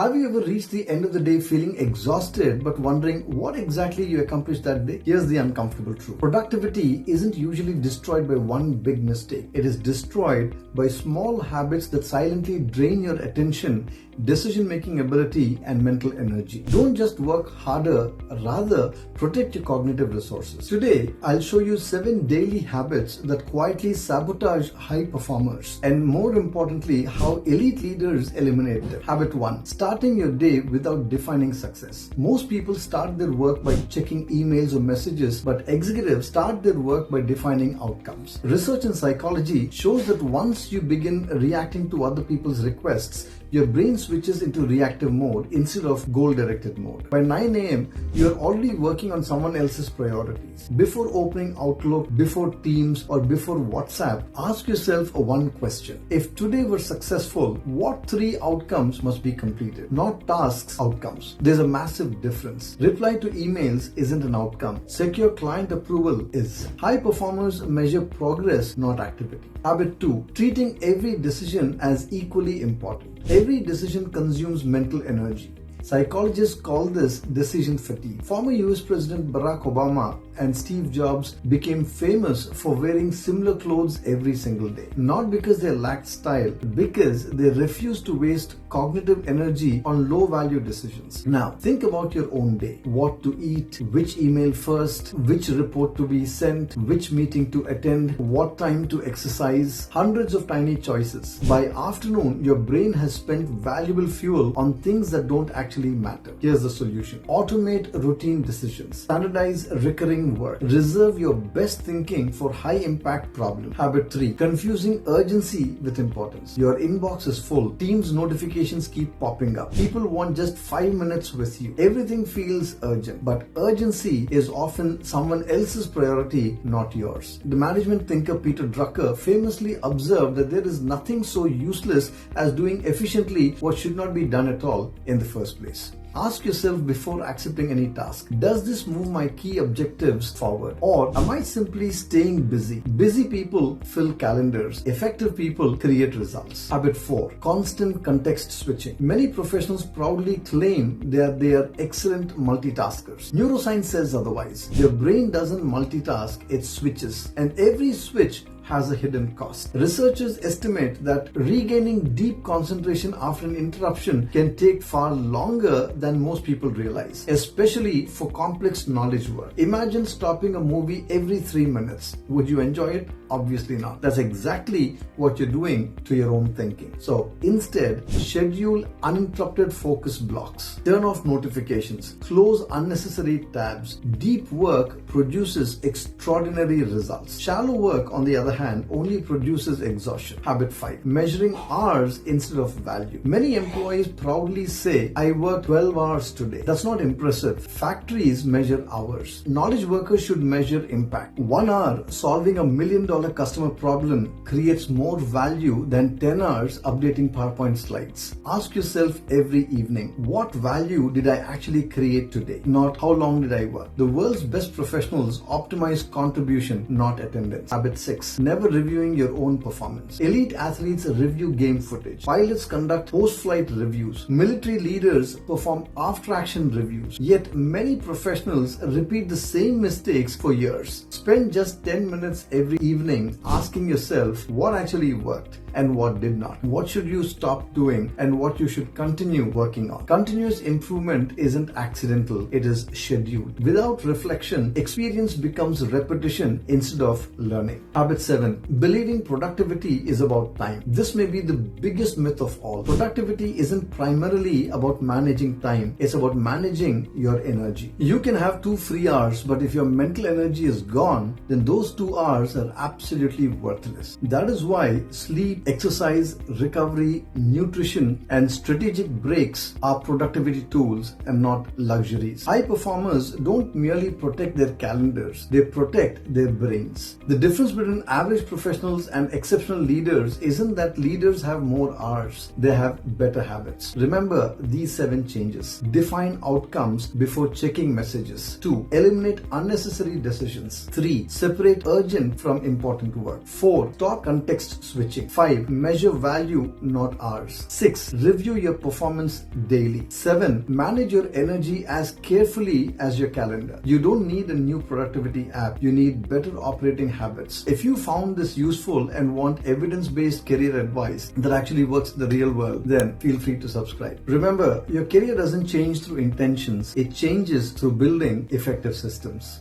Have you ever reached the end of the day feeling exhausted but wondering what exactly you accomplished that day? Here's the uncomfortable truth. Productivity isn't usually destroyed by one big mistake. It is destroyed by small habits that silently drain your attention, decision-making ability, and mental energy. Don't just work harder, rather protect your cognitive resources. Today, I'll show you 7 daily habits that quietly sabotage high performers, and more importantly, how elite leaders eliminate them. Habit 1. Starting your day without defining success. Most people start their work by checking emails or messages, but executives start their work by defining outcomes. Research in psychology shows that once you begin reacting to other people's requests, your brain switches into reactive mode instead of goal-directed mode. By 9 a.m., you're already working on someone else's priorities. Before opening Outlook, before Teams, or before WhatsApp, ask yourself one question. If today were successful, what 3 outcomes must be completed? Not tasks, outcomes. There's a massive difference. Reply to emails isn't an outcome. Secure client approval is. High performers measure progress, not activity. Habit 2. Treating every decision as equally important. Every decision consumes mental energy. Psychologists call this decision fatigue. Former US President Barack Obama and Steve Jobs became famous for wearing similar clothes every single day. Not because they lacked style, but because they refused to waste cognitive energy on low-value decisions. Now, think about your own day. What to eat, which email first, which report to be sent, which meeting to attend, what time to exercise. Hundreds of tiny choices. By afternoon, your brain has spent valuable fuel on things that don't actually matter. Here's the solution. Automate routine decisions. Standardize recurring work. Reserve your best thinking for high impact problems. Habit 3. Confusing urgency with importance. Your inbox is full. Teams notifications keep popping up. People want just 5 minutes with you. Everything feels urgent, but urgency is often someone else's priority, not yours. The management thinker Peter Drucker famously observed that there is nothing so useless as doing efficiently what should not be done at all in the first place. Ask yourself before accepting any task, does this move my key objectives forward, or am I simply staying busy? Busy people fill calendars. Effective people create results. Habit 4. Constant context switching. Many professionals proudly claim that they are excellent multitaskers. Neuroscience says otherwise. Your brain doesn't multitask, it switches, and every switch has a hidden cost. Researchers estimate that regaining deep concentration after an interruption can take far longer than most people realize, especially for complex knowledge work. Imagine stopping a movie every 3 minutes. Would you enjoy it? Obviously not. That's exactly what you're doing to your own thinking. So instead, schedule uninterrupted focus blocks. Turn off notifications. Close unnecessary tabs. Deep work produces extraordinary results. Shallow work, on the other hand, only produces exhaustion. Habit 5. Measuring hours instead of value. Many employees proudly say, I worked 12 hours today. That's not impressive. Factories measure hours. Knowledge workers should measure impact. 1 hour solving $1 million customer problem creates more value than 10 hours updating PowerPoint slides. Ask yourself every evening, what value did I actually create today? Not how long did I work? The world's best professionals optimize contribution, not attendance. Habit 6. Never reviewing your own performance. Elite athletes review game footage. Pilots conduct post-flight reviews. Military leaders perform after-action reviews. Yet many professionals repeat the same mistakes for years. Spend just 10 minutes every evening asking yourself what actually worked and what did not. What should you stop doing and what you should continue working on. Continuous improvement isn't accidental, it is scheduled. Without reflection, experience becomes repetition instead of learning. Habit 7. Believing productivity is about time. This may be the biggest myth of all. Productivity isn't primarily about managing time, it's about managing your energy. You can have 2 free hours, but if your mental energy is gone, then those 2 hours are absolutely worthless. That is why sleep, exercise, recovery, nutrition, and strategic breaks are productivity tools and not luxuries. High performers don't merely protect their calendars, they protect their brains. The difference between average professionals and exceptional leaders isn't that leaders have more hours, they have better habits. Remember these 7 changes. Define outcomes before checking messages. 2. Eliminate unnecessary decisions. 3. Separate urgent from important work. 4. Stop context switching. 5. 5. Measure value, not hours. 6. Review your performance daily. 7. Manage your energy as carefully as your calendar. You don't need a new productivity app. You need better operating habits. If you found this useful and want evidence-based career advice that actually works in the real world, then feel free to subscribe. Remember, your career doesn't change through intentions. It changes through building effective systems.